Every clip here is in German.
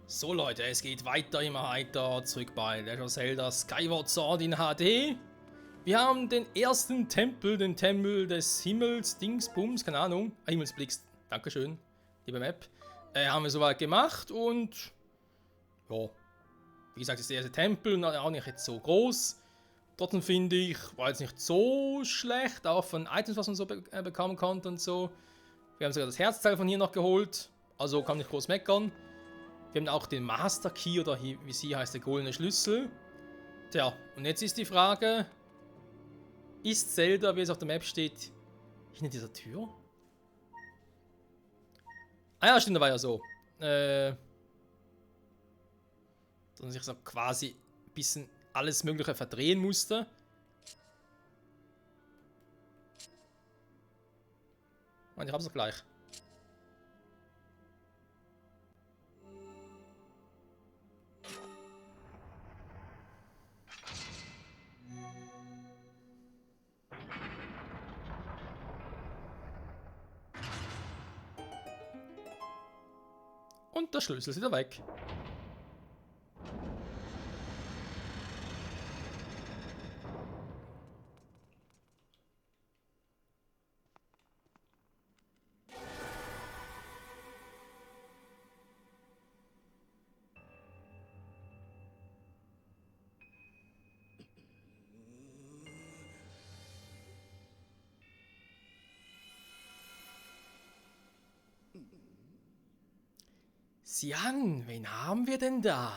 So Leute, es geht weiter, immer weiter, zurück bei Legend of Zelda Skyward Sword in HD. Wir haben den ersten Tempel, den Tempel des Himmels, Dingsbums, keine Ahnung, Himmelsblicks, dankeschön, liebe Map. Haben wir soweit gemacht und, ja, wie gesagt, das ist der erste Tempel und auch nicht jetzt so groß. Trotzdem finde ich, war jetzt nicht so schlecht, auch von Items, was man so bekommen konnte und so. Wir haben sogar das Herzteil von hier noch geholt, also kann nicht groß meckern. Wir haben auch den Master Key oder wie sie heißt, der goldene Schlüssel. Tja, und jetzt ist die Frage, ist Zelda, wie es auf der Map steht, hinter dieser Tür? Ah ja, stimmt, da war ja so. Dass man sich so quasi ein bisschen alles Mögliche verdrehen musste. Und ich hab's doch gleich. Und der Schlüssel ist wieder weg. Sieh an, wen haben wir denn da?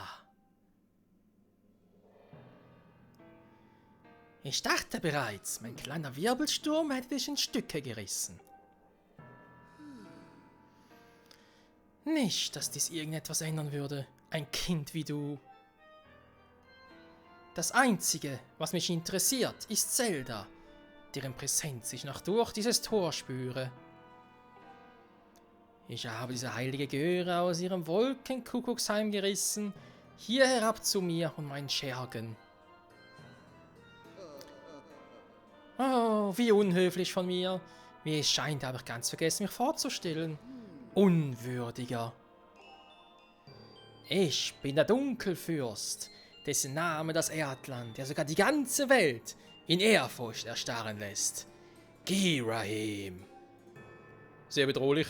Ich dachte bereits, mein kleiner Wirbelsturm hätte dich in Stücke gerissen. Nicht, dass dies irgendetwas ändern würde, ein Kind wie du. Das Einzige, was mich interessiert, ist Zelda, deren Präsenz ich noch durch dieses Tor spüre. Ich habe diese heilige Göre aus ihrem Wolkenkuckucksheim gerissen, hier herab zu mir und meinen Schergen. Oh, wie unhöflich von mir. Wie es scheint, habe ich ganz vergessen, mich vorzustellen. Unwürdiger. Ich bin der Dunkelfürst, dessen Name das Erdland, ja sogar die ganze Welt, in Ehrfurcht erstarren lässt. Ghirahim. Sehr bedrohlich.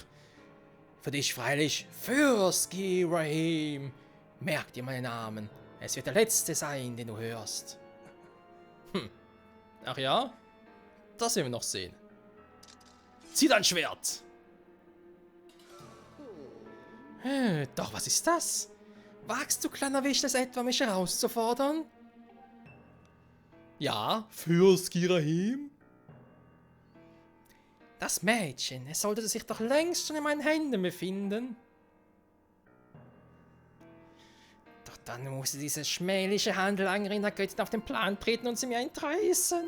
Für dich freilich Fürst Ghirahim. Merk dir meinen Namen. Es wird der letzte sein, den du hörst. Ach ja? Das werden wir noch sehen. Zieh dein Schwert! Doch, was ist das? Wagst du, kleiner Wicht, es etwa, mich herauszufordern? Ja, Fürst Ghirahim? Das Mädchen, es sollte sich doch längst schon in meinen Händen befinden. Doch dann musste diese schmähliche Handlangerin der Göttin auf den Plan treten und sie mir entreißen.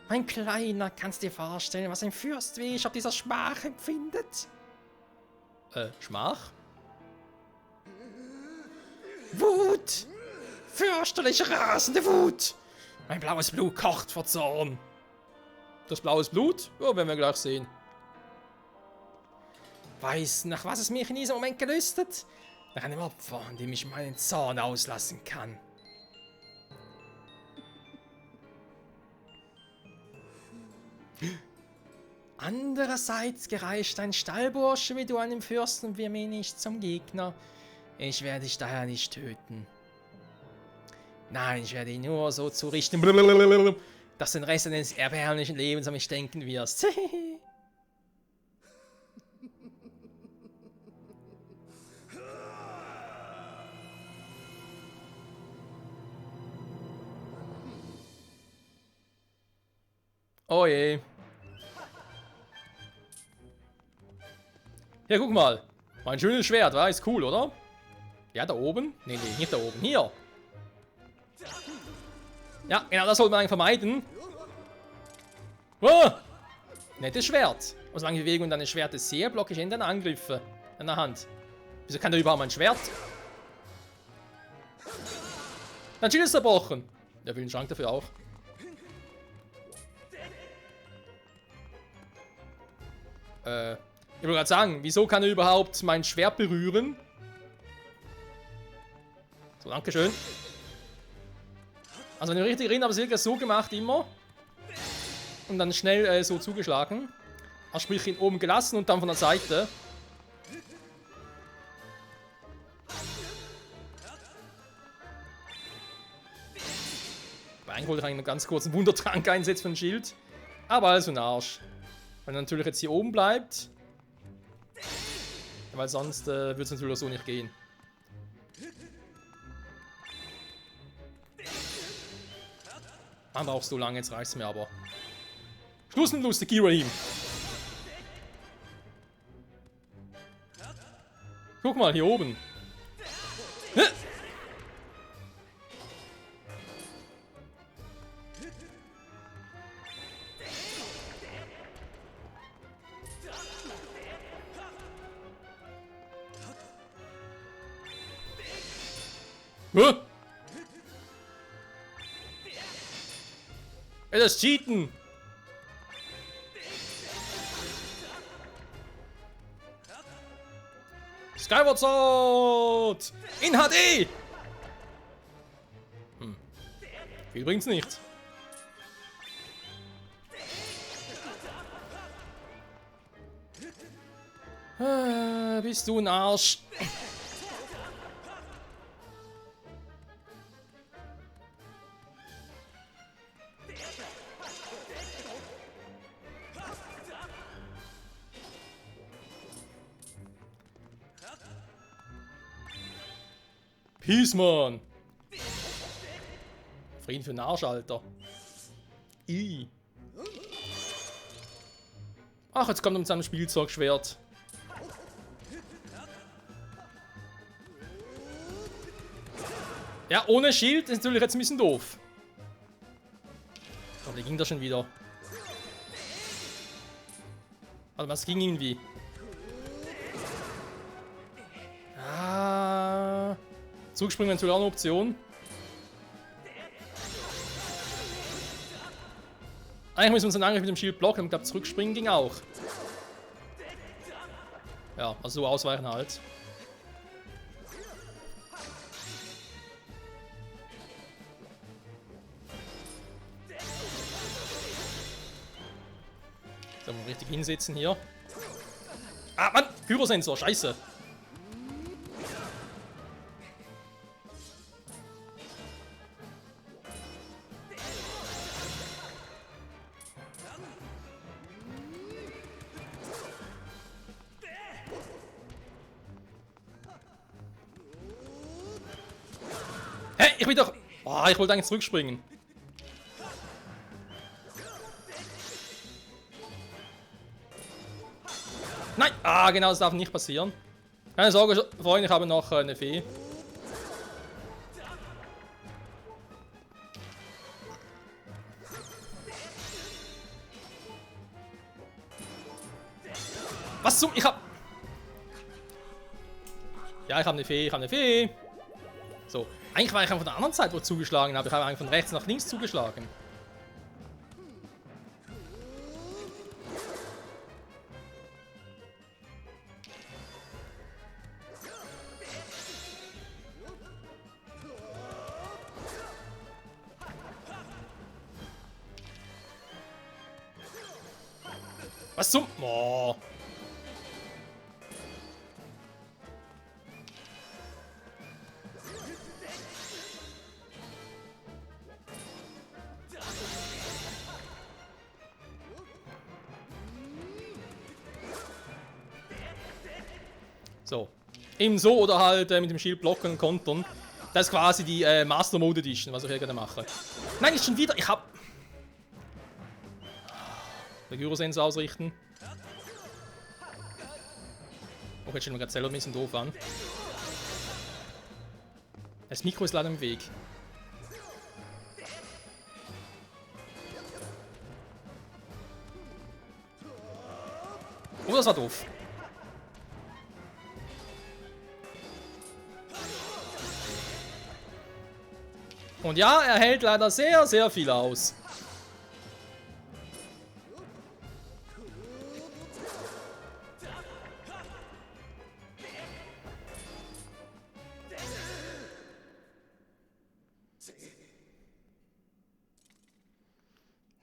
Mein Kleiner, kannst dir vorstellen, was ein Fürst wie ich auf dieser Schmach empfindet? Schmach? Wut! Fürchterlich rasende Wut! Mein blaues Blut kocht vor Zorn. Das blaues Blut? Ja, werden wir gleich sehen. Weißt du, nach was es mich in diesem Moment gelüstet? Nach einem Opfer, an dem ich meinen Zorn auslassen kann. Andererseits gereicht ein Stallbursche wie du einem Fürsten wie mir nicht zum Gegner. Ich werde dich daher nicht töten. Nein, ich werde ihn nur so zurichten, dass du den Rest deines erbärmlichen Lebens an mich denken wirst. Oh je. Hier, guck mal. Mein schönes Schwert, war ist cool, oder? Ja, da oben? Nee, nicht da oben. Hier. Ja, genau, das sollte man eigentlich vermeiden. Oh! Nettes Schwert. Und solange die Bewegung deines Schwertes sehe, blocke ich in deine Angriffe an der Hand. Wieso kann der überhaupt mein Schwert? Dein Schild ist zerbrochen. Ja, will den Schrank dafür auch. Ich wollte gerade sagen, wieso kann er überhaupt mein Schwert berühren? So, dankeschön. Also, wenn ich richtig erinnere, habe ich es so gemacht immer. Und dann schnell so zugeschlagen. Also sprich ihn oben gelassen und dann von der Seite. Eigentlich wollte ich eigentlich einen ganz kurzen Wundertrank einsetzen für ein Schild. Aber also ein Arsch. Weil er natürlich jetzt hier oben bleibt. Weil sonst würde es natürlich so nicht gehen. Man braucht so lange, jetzt reicht es mir aber. Schluss mit lustig, Girahim. Guck mal, hier oben. Ey, das ist Cheaten! Skyward Sword! In HD! Viel bringt's nicht. Bist du ein Arsch? Peace, Mann! Frieden für den Arsch, Alter. Ach, jetzt kommt er mit seinem Spielzeugschwert. Ja, ohne Schild ist natürlich jetzt ein bisschen doof. Aber der ging da schon wieder. Also was ging irgendwie? Ah, Zurückspringen wäre natürlich auch eine Option. Eigentlich müssen wir unseren Angriff mit dem Schild blocken. Ich glaube, zurückspringen ging auch. Ja, also so ausweichen halt. So, mal richtig hinsetzen hier. Ah, Mann! Gyrosensor, scheiße! Hä? Ich bin doch... Oh, ich wollte eigentlich zurückspringen. Nein! Ah, genau, das darf nicht passieren. Keine Sorge, Freunde, ich habe noch eine Fee. Was zum... Ich hab... Ja, ich habe eine Fee, ich habe eine Fee. So. Eigentlich war ich von der anderen Seite, wo ich zugeschlagen habe. Ich habe eigentlich von rechts nach links zugeschlagen. Was zum... Oh. So. Ebenso oder halt mit dem Shield blocken und kontern. Das ist quasi die Master Mode Edition, was ich hier gerade mache. Nein, ist schon wieder... Ich hab... Der Gyrosensor ausrichten. Oh, jetzt stellen wir gerade selber ein bisschen doof an. Das Mikro ist leider im Weg. Oh, das war doof. Und ja, er hält leider sehr, sehr viel aus.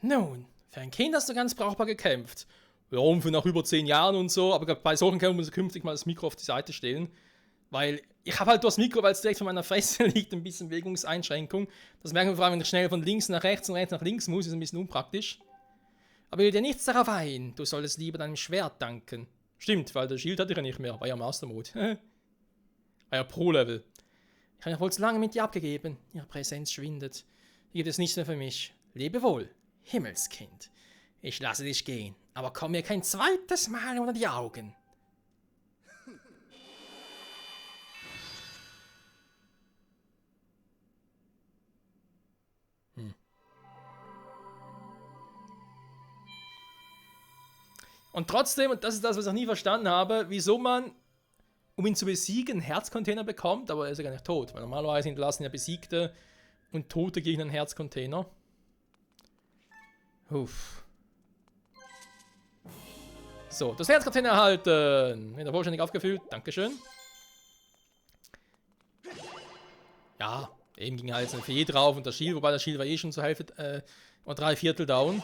Nun, für ein Kind hast du ganz brauchbar gekämpft. Ja, und für nach über 10 Jahren und so, aber bei solchen kann man künftig mal das Mikro auf die Seite stellen. Weil ich habe halt das Mikro, weil es direkt vor meiner Fresse liegt, ein bisschen Bewegungseinschränkung. Das merken wir vor allem, wenn ich schnell von links nach rechts und rechts nach links muss, ist ein bisschen unpraktisch. Aber ich will dir nichts darauf ein, du solltest lieber deinem Schwert danken. Stimmt, weil der Shield hatte ich ja nicht mehr, war ja Master Mode. War ja Pro-Level. Ich habe mich wohl zu lange mit dir abgegeben, ihre Präsenz schwindet. Hier gibt es nichts mehr für mich. Lebe wohl, Himmelskind. Ich lasse dich gehen, aber komm mir kein zweites Mal unter die Augen. Und trotzdem, und das ist das, was ich noch nie verstanden habe, wieso man, um ihn zu besiegen, einen Herzcontainer bekommt, aber er ist ja gar nicht tot. Weil normalerweise hinterlassen ja besiegte und tote Gegner einen Herzcontainer. Uff. So, das Herzcontainer erhalten. Wieder vollständig aufgefüllt. Dankeschön. Ja, eben ging halt jetzt ein Fee drauf und der Shield, wobei der Shield war eh schon zur Hälfte, war 3/4 down.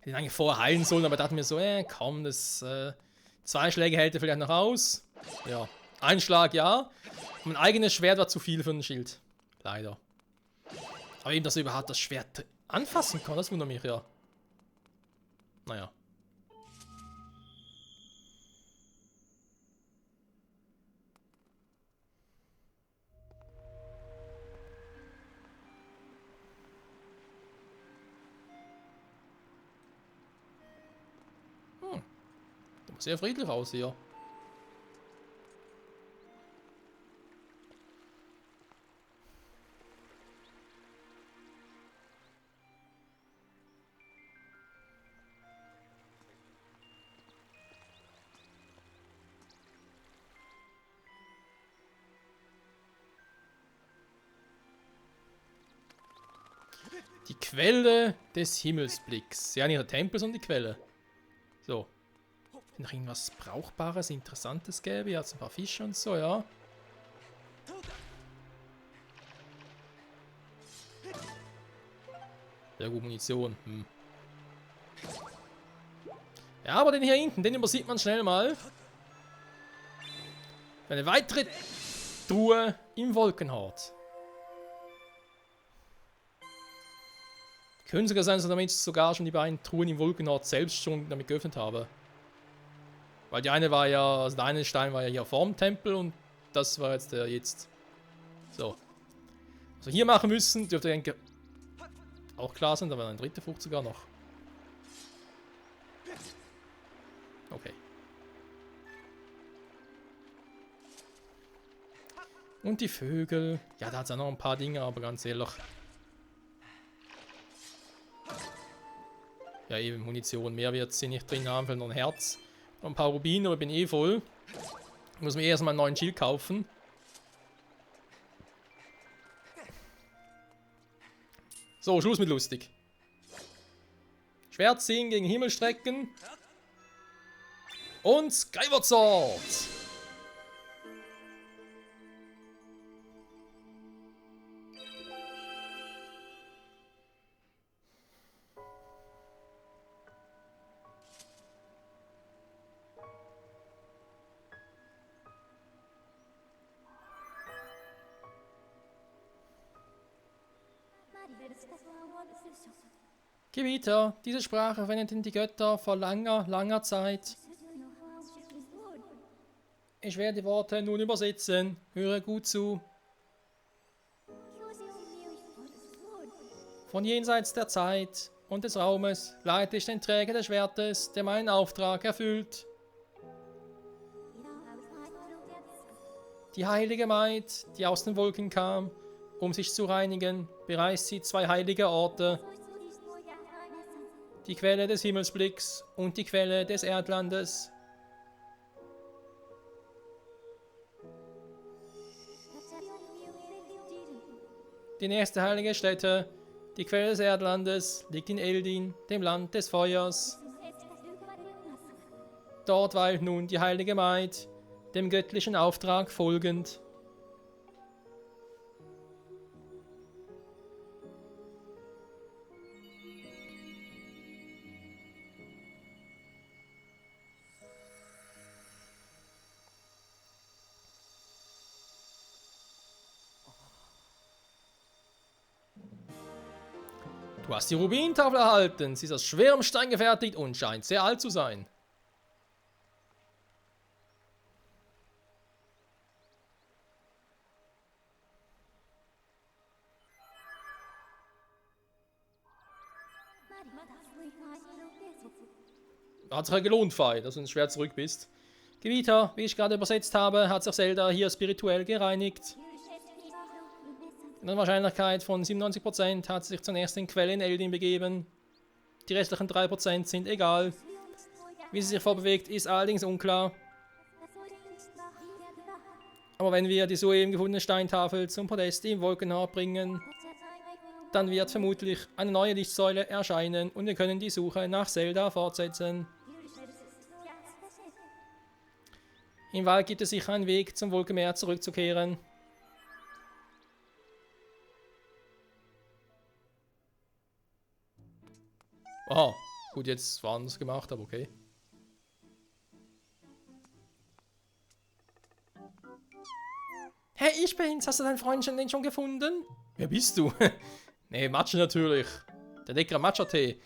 Hätte ihn eigentlich vorher heilen sollen, aber dachte mir so, komm, das 2 Schläge hält er vielleicht noch aus. Ja, 1 Schlag ja. Mein eigenes Schwert war zu viel für den Schild. Leider. Aber eben, dass er überhaupt das Schwert anfassen kann, das wundert mich ja. Naja. Sehr friedlich aus hier. Die Quelle des Himmelsblicks. Ja, nicht der Tempel, sondern die Quelle. So. Wenn noch irgendwas Brauchbares, Interessantes gäbe, jetzt ein paar Fische und so, ja. Sehr gut, Munition. Ja, aber den hier hinten, den übersieht man schnell mal. Eine weitere Truhe im Wolkenhort. Könnte sogar sein, dass ich sogar schon die beiden Truhen im Wolkenhort selbst schon damit geöffnet habe. Weil die eine war ja, also der eine Stein war ja hier vorm Tempel und das war jetzt der jetzt. So. Also hier machen müssen, dürfte denke auch klar sein, da war eine dritte Frucht sogar noch. Okay. Und die Vögel. Ja, da hat es auch noch ein paar Dinge, aber ganz ehrlich. Ja, eben Munition. Mehr wird sie nicht drin haben, vielleicht noch ein Herz. Noch ein paar Rubine, aber ich bin eh voll. Ich muss mir erstmal einen neuen Shield kaufen. So, Schluss mit lustig. Schwert ziehen gegen Himmel strecken. Und Skyward Sword. Gebieter, diese Sprache verwendeten die Götter vor langer, langer Zeit. Ich werde die Worte nun übersetzen. Höre gut zu. Von jenseits der Zeit und des Raumes leite ich den Träger des Schwertes, der meinen Auftrag erfüllt. Die heilige Maid, die aus den Wolken kam, um sich zu reinigen, bereist sie 2 heilige Orte. Die Quelle des Himmelsblicks und die Quelle des Erdlandes. Die nächste heilige Stätte, die Quelle des Erdlandes, liegt in Eldin, dem Land des Feuers. Dort weilt nun die heilige Maid, dem göttlichen Auftrag folgend. Du hast die Rubintafel erhalten. Sie ist aus schwerem Stein gefertigt und scheint sehr alt zu sein. Hat sich ja gelohnt, Fei, dass du uns schwer zurück bist. Gebieter, wie ich gerade übersetzt habe, hat sich Zelda hier spirituell gereinigt. In einer Wahrscheinlichkeit von 97% hat sie sich zunächst in Quelle in Eldin begeben. Die restlichen 3% sind egal. Wie sie sich vorbewegt, ist allerdings unklar. Aber wenn wir die soeben gefundene Steintafel zum Podest im Wolkenhaar bringen, dann wird vermutlich eine neue Lichtsäule erscheinen und wir können die Suche nach Zelda fortsetzen. Im Wald gibt es sicher einen Weg, zum Wolkenmeer zurückzukehren. Aha, gut, jetzt war es gemacht, aber okay. Hey, ich bin's. Hast du deinen Freund schon gefunden? Wer bist du? Nee, Matsche natürlich. Der leckere Matcha-Tee.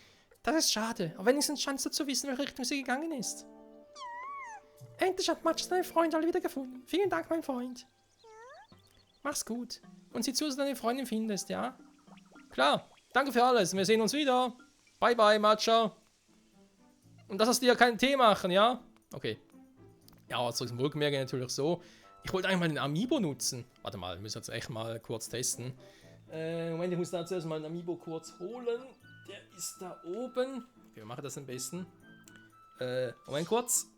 Das ist schade, aber wenigstens scheinst du zu wissen, in welche Richtung sie gegangen ist. Endlich hat Matsche seinen Freund alle wieder gefunden. Vielen Dank, mein Freund. Mach's gut. Und sieh zu, dass du deine Freundin findest, ja? Klar. Danke für alles. Wir sehen uns wieder. Bye, bye, Matcha. Und das hast du ja keinen Tee machen, ja? Okay. Ja, zurück zum Wolkenmeer geht natürlich so. Ich wollte eigentlich mal den Amiibo nutzen. Warte mal, wir müssen jetzt echt mal kurz testen. Moment, ich muss da zuerst mal einen Amiibo kurz holen. Der ist da oben. Okay, wir machen das am besten. Moment kurz.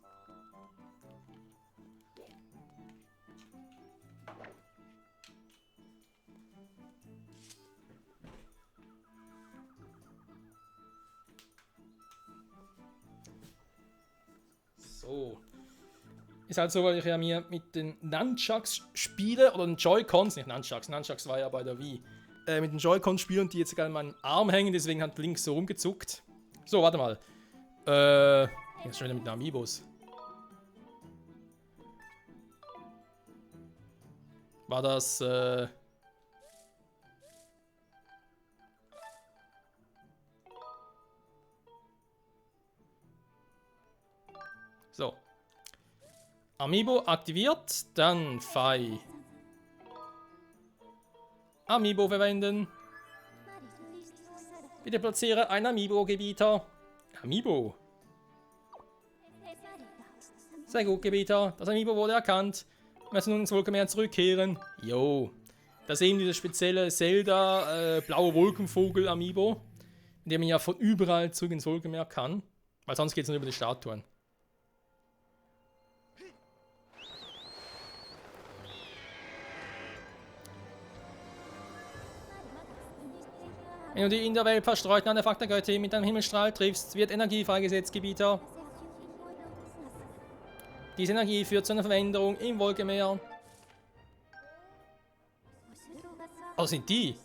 So. Ist halt so, weil ich ja mir mit den Nunchucks spiele, oder den Joy-Cons, nicht Nunchucks, Nunchucks war ja bei der Wii. Mit den Joy-Cons spiele und die jetzt sogar an meinem Arm hängen, deswegen hat Link so rumgezuckt. So, warte mal. Jetzt schon wieder mit den Amiibos. War das, So. Amiibo aktiviert, dann Fei. Amiibo verwenden. Bitte platziere ein Amiibo-Gebieter. Amiibo. Sehr gut, Gebieter. Das Amiibo wurde erkannt. Wir müssen nun ins Wolkenmeer zurückkehren. Jo. Das ist eben dieses spezielle Zelda blaue Wolkenvogel Amiibo, in dem man ja von überall zurück ins Wolkenmeer kann. Weil sonst geht es nur über die Statuen. Wenn du die in der Welt verstreuten Artefakte der Göttin mit einem Himmelstrahl triffst, wird Energie freigesetzt, Gebieter. Diese Energie führt zu einer Veränderung im Wolkenmeer. Oh, sind die?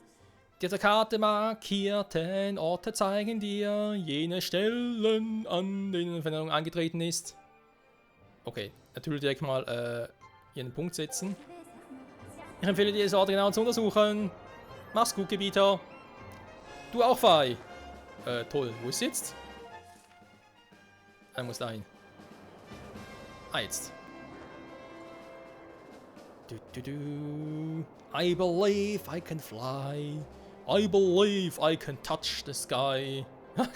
Die auf der Karte markierten Orte zeigen dir jene Stellen, an denen eine Veränderung angetreten ist. Okay, natürlich direkt mal hier einen Punkt setzen. Ich empfehle dir, diese Orte genau zu untersuchen. Mach's gut, Gebieter. Du auch, Fei. Toll. Wo ist sie jetzt? Er muss da hin. Ah, jetzt. I believe I can fly. I believe I can touch the sky.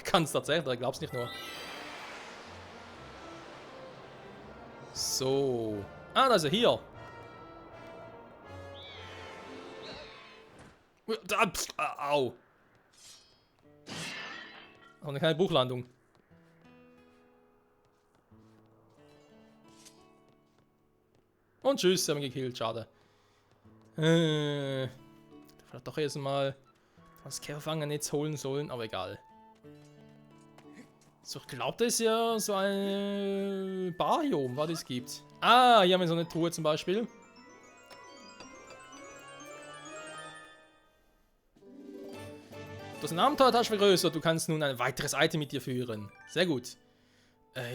Kann's tatsächlich, da glaubst nicht nur. So. Ah, da ist er hier. Au. Oh, eine kleine Bruchlandung. Und tschüss, haben wir gekillt, schade. Vielleicht doch erstmal das Käferfangernetz holen sollen, aber egal. So, ich glaube, das ist ja so ein Barium, was es gibt. Ah, hier haben wir so eine Truhe zum Beispiel. Du hast eine Abenteuertasche vergrößert, du kannst nun ein weiteres Item mit dir führen. Sehr gut.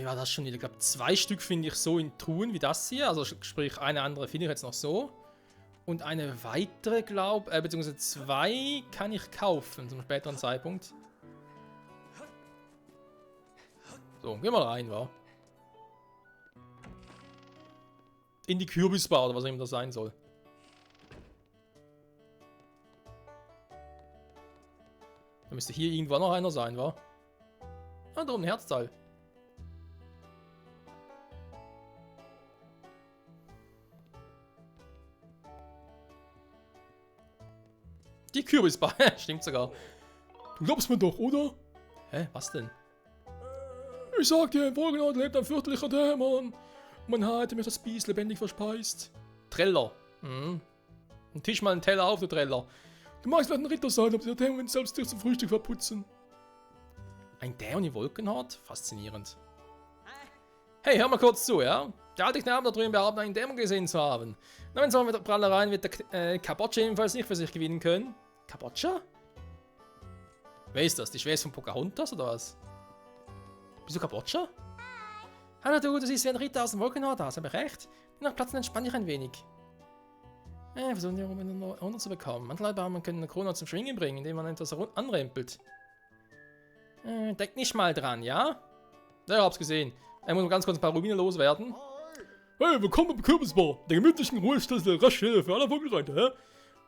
Ja, das schon wieder. Ich glaube, 2 Stück finde ich so in Truhen wie das hier. Also sprich, eine andere finde ich jetzt noch so. Und eine weitere, beziehungsweise 2 kann ich kaufen zum späteren Zeitpunkt. So, gehen wir rein, wa? In die Kürbisbar, oder was auch immer das sein soll. Da müsste hier irgendwo noch einer sein, wa? Ah, da oben ein Herzteil. Die Kürbisbar, stimmt sogar. Du glaubst mir doch, oder? Hä, was denn? Ich sag dir, im Wohlgenot lebt ein fürchterlicher Dämon. Man hatte mir das Biest lebendig verspeist. Treller. Mhm. Ein Tisch mal einen Teller auf, du Treller. Du magst vielleicht ein Ritter sein, aber der Dämon will selbst dich zum Frühstück verputzen. Ein Dämon im Wolkenhort? Faszinierend. Hey, hör mal kurz zu, ja? Der alte Knabe da drüben behauptet, einen Dämon gesehen zu haben. Na, wenn es mit der Prallereien wird der Kabotscha ebenfalls nicht für sich gewinnen können. Kabotscha? Wer ist das? Die Schwester von Pocahontas oder was? Bist du Kabotscha? Hallo du siehst wie ein Ritter aus dem Wolkenhort aus, habe ich recht? Nach Platz entspann dich ein wenig. Versuchen die runter zu bekommen. Manche Leute haben können eine Krone zum Schwingen bringen, indem man etwas anrempelt. Denk nicht mal dran, ja? Ja, ich hab's gesehen. Er muss ganz kurz ein paar Rubine loswerden. Hey, willkommen im Kürbisbar, der gemütlichen Ruhestätte der Raststelle für alle Vogelreiter, hä?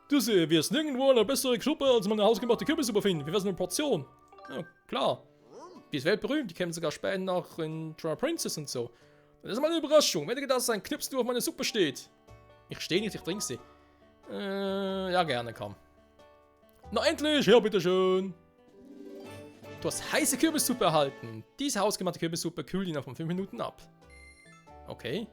Du wirst nirgendwo eine bessere Suppe als meine hausgemachte Kürbissuppe finden. Wie wär's eine Portion? Ja, klar. Die ist weltberühmt, die kennen sogar später noch in Twilight Princess und so. Das ist mal eine Überraschung. Wenn du gedacht hast, ein Knips nur auf meine Suppe steht. Ich stehe nicht, ich trinke sie. Ja, gerne, komm. Na endlich, ja, bitteschön. Du hast heiße Kürbissuppe erhalten. Diese hausgemachte Kürbissuppe kühlt ihn von 5 Minuten ab. Okay.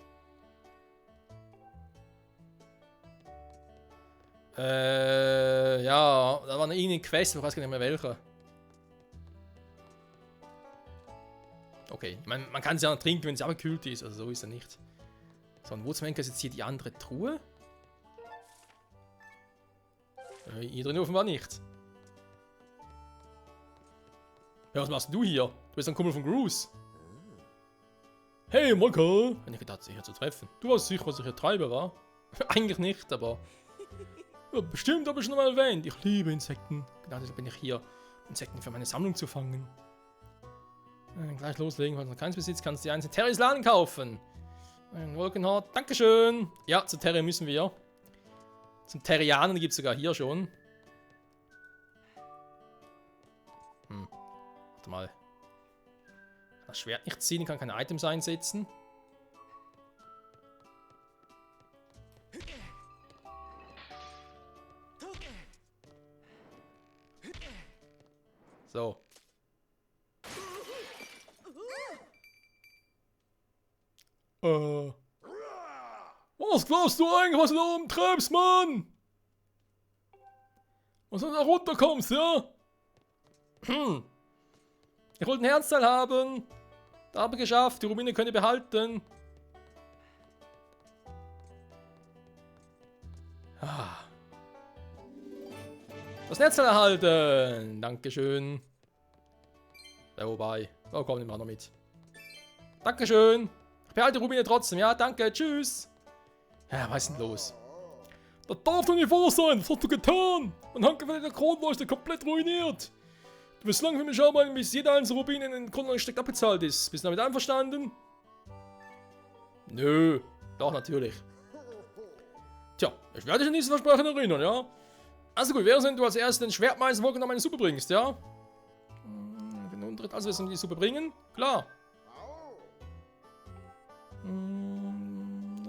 Ja, da war eine irgendeine Quest, ich weiß gar nicht mehr welche. Okay, ich meine, man kann sie ja noch trinken, wenn sie abgekühlt ist, also so ist er nicht. So, und wo zum Henker ist jetzt hier die andere Truhe? Hier drin offenbar nicht. Ja, was machst du hier? Du bist ein Kumpel von Groose. Hey, Molka! Wenn ich gedacht, sich hier zu treffen. Du weißt sicher, was ich hier treibe, wa? Eigentlich nicht, aber... Ja, bestimmt habe ich schon mal erwähnt. Ich liebe Insekten. Genau deshalb bin ich hier, Insekten für meine Sammlung zu fangen. Gleich loslegen, falls du noch keins besitzt, kannst du dir eins in Terrys Laden kaufen. Ein Wolkenhort. Dankeschön. Ja, zu Terry müssen wir. Zum Terrianen gibt es sogar hier schon. Warte mal. Kann das Schwert nicht ziehen, kann keine Items einsetzen. So. Was glaubst du eigentlich, was du da oben treibst, Mann? Was du da runterkommst, ja? Ich wollte ein Herzteil haben. Da habe ich geschafft, die Rubine könnt ihr behalten. Das Netzteil erhalten. Dankeschön. Ja, wobei. Oh, komm, nehmen wir noch mit. Dankeschön. Ich behalte die Rubine trotzdem, ja? Danke, tschüss. Ja, was ist denn los? Das darf doch nicht wahr sein. Was hast du getan? Mein handgefertigter Kronleuchter komplett ruiniert. Du wirst lange für mich arbeiten, bis jeder einzelne Rubin in den Kronleuchter abbezahlt ist. Bist du damit einverstanden? Nö. Doch, natürlich. Tja, ich werde dich an dieses Versprechen erinnern, ja? Also gut, wäre es, wenn du als erstes den Schwertmeister vorgenommen meine Suppe bringst, ja? Also wirst du die Suppe bringen? Klar.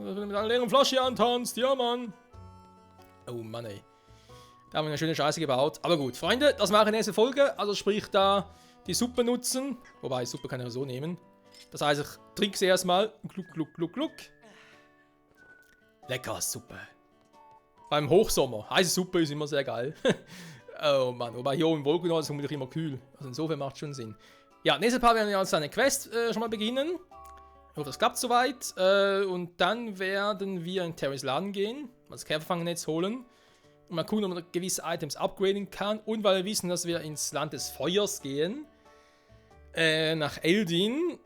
Mit einer leeren Flasche antanzt, ja Mann. Oh Mann ey. Da haben wir eine schöne Scheiße gebaut. Aber gut, Freunde, das mache ich in der nächsten Folge. Also sprich da die Suppe nutzen. Wobei, Suppe kann ich so nehmen. Das heißt, ich trinke sie erstmal. Gluck, gluck, gluck, gluck. Lecker Suppe. Beim Hochsommer. Heiße Suppe ist immer sehr geil. Oh Mann, wobei hier im Wolkenhort ist es vermutlich immer kühl. Also insofern macht es schon Sinn. Ja, nächstes Part werden wir uns eine Quest schon mal beginnen. Ich hoffe, das klappt soweit. Und dann werden wir in Terrys Laden gehen, das Käferfangennetz holen. Und mal gucken, ob man gewisse Items upgraden kann. Und weil wir wissen, dass wir ins Land des Feuers gehen, nach Eldin,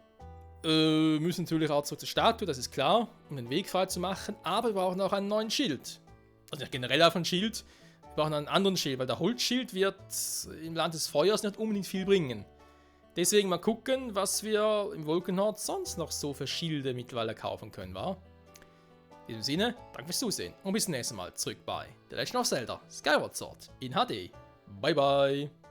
müssen natürlich auch zurück zur Statue, das ist klar, um den Weg frei zu machen. Aber wir brauchen auch einen neuen Schild. Also nicht generell auf ein Schild, wir brauchen einen anderen Schild, weil der Holzschild wird im Land des Feuers nicht unbedingt viel bringen. Deswegen mal gucken, was wir im Wolkenhort sonst noch so für Schilde mittlerweile kaufen können, wa? In diesem Sinne, danke fürs Zusehen und bis zum nächsten Mal zurück bei The Legend of Zelda Skyward Sword in HD. Bye bye!